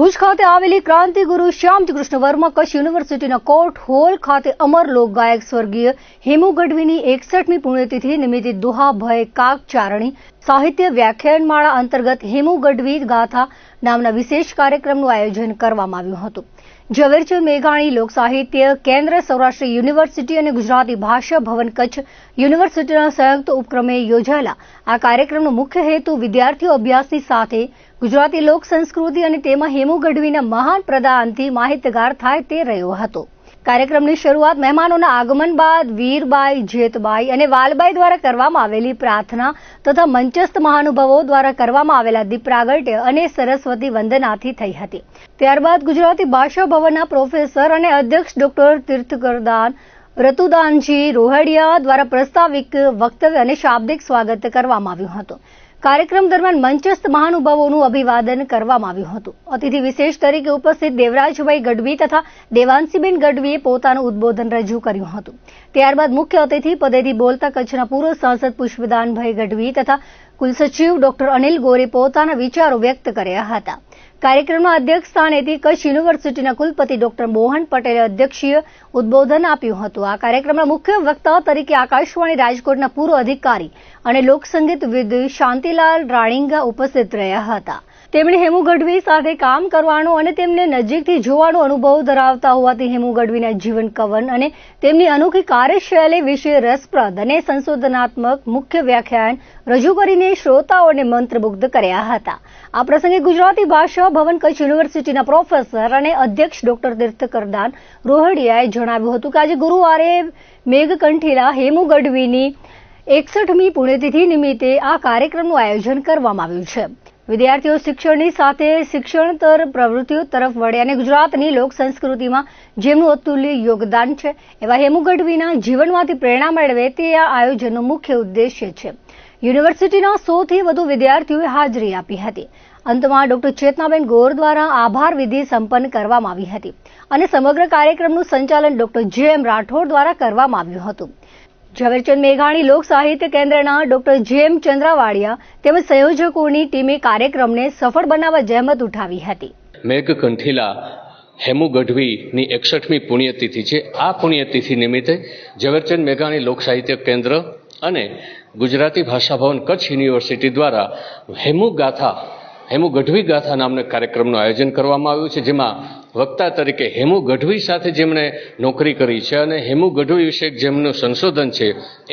ભુજ ખાતે આવેલી ક્રાંતિગુરુ શ્યામજી કૃષ્ણ વર્મા કચ્છ યુનિવર્સિટીના કોર્ટ હોલ ખાતે અમર લોકગાયક સ્વર્ગીય હેમુ ગઢવીની 61મી પુણ્યતિથિ નિમિત્તે દુહાભય કાકચારણી સાહિત્ય વ્યાખ્યાનમાળા અંતર્ગત હેમુ ગઢવી ગાથા નામના વિશેષ કાર્યક્રમનું આયોજન કરવામાં આવ્યું હતું. ઝવેરચંદ મેઘાણી લોક સાહિત્ય કેન્દ્ર સૌરાષ્ટ્ર યુનિવર્સિટી અને ગુજરાતી ભાષા ભવન કચ્છ યુનિવર્સિટીના સંયુક્ત ઉપક્રમે યોજાયેલા આ કાર્યક્રમનો મુખ્ય હેતુ વિદ્યાર્થીઓ અભ્યાસની સાથે ગુજરાતી લોક સંસ્કૃતિ અને તેમાં હેમુ ગઢવીના મહાન પ્રદાનથી માહિતગાર થાય તે રહ્યો હતો. કાર્યક્રમની શરૂઆત મહેમાનોના આગમન બાદ વીરબાઈ, જેતબાઈ અને વાલબાઈ દ્વારા કરવામાં આવેલી પ્રાર્થના તથા મંચસ્થ મહાનુભાવો દ્વારા કરવામાં આવેલા દીપ પ્રાગટ્ય અને સરસ્વતી વંદનાથી થઈ હતી. ત્યારબાદ ગુજરાતી ભાષા ભવનના પ્રોફેસર અને અધ્યક્ષ ડોક્ટર તીર્થકરદાન રતુદાનજી રોહડિયા દ્વારા પ્રાસ્તાવિક વક્તવ્ય અને શાબ્દિક સ્વાગત કરવામાં આવ્યું હતું. કાર્યક્રમ દરમિયાન મંચસ્થ મહાનુભાવોનું અભિવાદન કરવામાં આવ્યું હતું. અતિથિ વિશેષ તરીકે ઉપસ્થિત દેવરાજભાઈ ગઢવી તથા દેવાંશીબેન ગઢવીએ પોતાનું ઉદબોધન રજૂ કર્યું હતું. ત્યારબાદ મુખ્ય અતિથિ પદેથી બોલતા કચ્છના પૂર્વ સાંસદ પુષ્પદાનભાઈ ગઢવી તથા કુલસચિવ ડોક્ટર અનિલ ગોરે પોતાના વિચારો વ્યક્ત કર્યા હતા. કાર્યક્રમના અધ્યક્ષ સ્થાનેથી કચ્છ યુનિવર્સિટીના કુલપતિ ડોક્ટર મોહન પટેલે અધ્યક્ષીય ઉદબોધન આપ્યું હતું. આ કાર્યક્રમના મુખ્ય વક્તા તરીકે આકાશવાણી રાજકોટના પૂર્વ અધિકારી અને લોકસંગીતવિદ શાંતિલાલ રાણીંગા ઉપસ્થિત રહ્યા હતા. તેમણે હેમુ ગઢવી સાથે કામ કરવાનો અને તેમને નજીકથી જોવાનો અનુભવ ધરાવતા હોવાથી હેમુ ગઢવીના જીવન કવન અને તેમની અનોખી કાર્યશૈલી વિશે રસપ્રદ અને સંશોધનાત્મક મુખ્ય વ્યાખ્યાન રજૂ કરીને શ્રોતાઓને મંત્રમુગ્ધ કર્યા હતા. આ પ્રસંગે ગુજરાતી ભાષા ભવન કચ્છ યુનિવર્સિટીના પ્રોફેસર અને અધ્યક્ષ ડોક્ટર તીર્થકરદાન રોહડિયાએ જણાવ્યું હતું કે આજે ગુરુવારે મેઘકંઠીલા હેમુ ગઢવીની 61મી પુણ્યતિથિ નિમિત્તે આ કાર્યક્રમનું આયોજન કરવામાં આવ્યું છે. વિદ્યાર્થીઓ શિક્ષણની સાથે શિક્ષણતર પ્રવૃત્તિઓ તરફ વળે અને ગુજરાતની લોક સંસ્કૃતિમાં જેમનું અતુલ્ય યોગદાન છે એવા હેમુ ગઢવીના જીવનમાંથી પ્રેરણા મેળવે તે આ આયોજનનો મુખ્ય ઉદ્દેશ્ય છે. યુનિવર્સિટીના 100થી વધુ વિદ્યાર્થીઓએ હાજરી આપી હતી. અંતમાં ડોક્ટર ચેતનાબેન ગોર દ્વારા આભાર વિધિ સંપન્ન કરવામાં આવી હતી અને સમગ્ર કાર્યક્રમનું સંચાલન ડોક્ટર જે.એમ. રાઠોડ દ્વારા કરવામાં આવ્યું હતું. ઝવેરચંદ મેઘાણી લોક સાહિત્ય કેન્દ્રના ડોક્ટર જે.એમ. ચંદ્રાવાડિયા તેમજ સંયોજકોની ટીમે કાર્યક્રમને સફળ બનાવવા જહેમત ઉઠાવી હતી. મેઘકંઠીલા હેમુ ગઢવીની 61મી પુણ્યતિથિ છે. આ પુણ્યતિથિ નિમિત્તે ઝવેરચંદ મેઘાણી લોક સાહિત્ય કેન્દ્ર અને ગુજરાતી ભાષા ભવન કચ્છ યુનિવર્સિટી દ્વારા હેમુ ગઢવી ગાથા નામના કાર્યક્રમનું આયોજન કરવામાં આવ્યું છે, જેમાં વક્તા તરીકે હેમુ ગઢવી સાથે જેમણે નોકરી કરી છે અને હેમુ ગઢવી વિશે જેમનું સંશોધન છે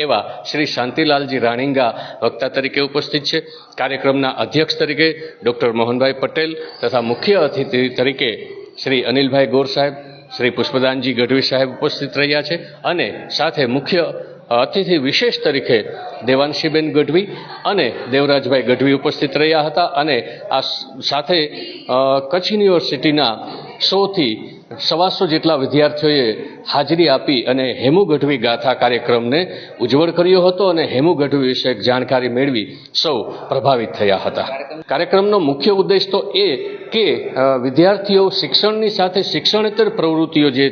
એવા શ્રી શાંતિલાલજી રાણીંગા વક્તા તરીકે ઉપસ્થિત છે. કાર્યક્રમના અધ્યક્ષ તરીકે ડૉક્ટર મોહનભાઈ પટેલ તથા મુખ્ય અતિથિ તરીકે શ્રી અનિલભાઈ ગોર સાહેબ, શ્રી પુષ્પદાનજી ગઢવી સાહેબ ઉપસ્થિત રહ્યા છે અને સાથે મુખ્ય અતિથિ વિશેષ તરીકે દેવાંશીબેન ગઢવી અને દેવરાજભાઈ ગઢવી ઉપસ્થિત રહ્યા હતા અને આ સાથે કચ્છ યુનિવર્સિટીના 100થી 125 જેટલા વિદ્યાર્થીઓએ હાજરી આપી અને હેમુ ગઢવી ગાથા કાર્યક્રમને ઉજ્જવળ કર્યો હતો અને હેમુ ગઢવી વિશે જાણકારી મેળવી સૌ પ્રભાવિત થયા હતા. કાર્યક્રમનો મુખ્ય ઉદ્દેશ તો એ કે વિદ્યાર્થીઓ શિક્ષણની સાથે શિક્ષણેતર પ્રવૃત્તિઓ જે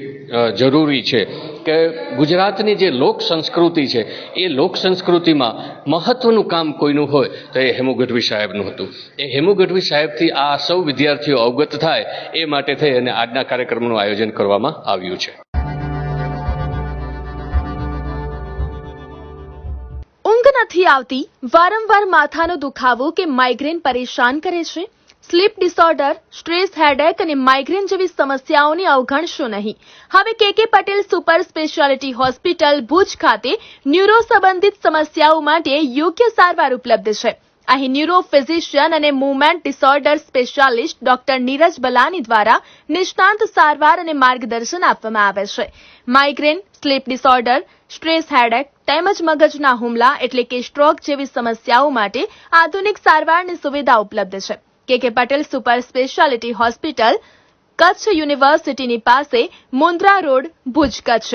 જરૂરી છે કે ગુજરાતની જે લોક સંસ્કૃતિ છે એ લોક સંસ્કૃતિમાં મહત્વનું કામ કોઈનું હોય તો એ હેમુ ગઢવી સાહેબનું હતું. એ હેમુ ગઢવી સાહેબથી આ સૌ વિદ્યાર્થીઓ અવગત થાય એ માટે થઈ અને આજના કાર્યક્રમનું આયોજન કરવામાં આવ્યું છે. ઊંઘ નથી આવતી, વારંવાર માથાનો દુખાવો કે માઇગ્રેન પરેશાન કરે છે? સ્લીપ ડિસઓર્ડર, સ્ટ્રેસ, હેડેક અને માઇગ્રેન જેવી સમસ્યાઓની અવગણશો નહીં. હવે કે Patel super speciality hospital Bhuj ખાતે ન્યુરો સંબંધિત સમસ્યાઓ માટે યોગ્ય સારવાર ઉપલબ્ધ છે. અહીં ન્યુરો ફિઝિશિયન અને movement disorder specialist doctor Neeraj Balani દ્વારા નિષ્ણાંત સારવાર અને માર્ગદર્શન આપવામાં આવે છે. Migraine, sleep disorder, stress, headache તેમજ મગજના હુમલા એટલે કે સ્ટ્રોક જેવી સમસ્યાઓ માટે આધુનિક સારવારની સુવિધા ઉપલબ્ધ છે. કે Patel super speciality hospital Kutch યુનિવર્સિટીની પાસે મુન્દ્રા રોડ, ભુજ, કચ્છ.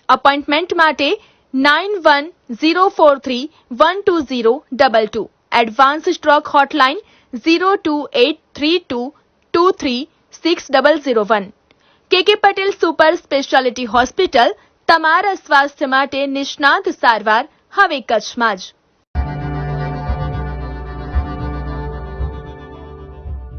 અપોઇન્ટમેન્ટ માટે 9104312022. Advance stroke hotline 0283223601. કે પટેલ સુપર સ્પેશિયાલિટી હોસ્પિટલ તમારા સ્વાસ્થ્ય માટે નિષ્ણાંત સારવાર હવે કચ્છમાં જ.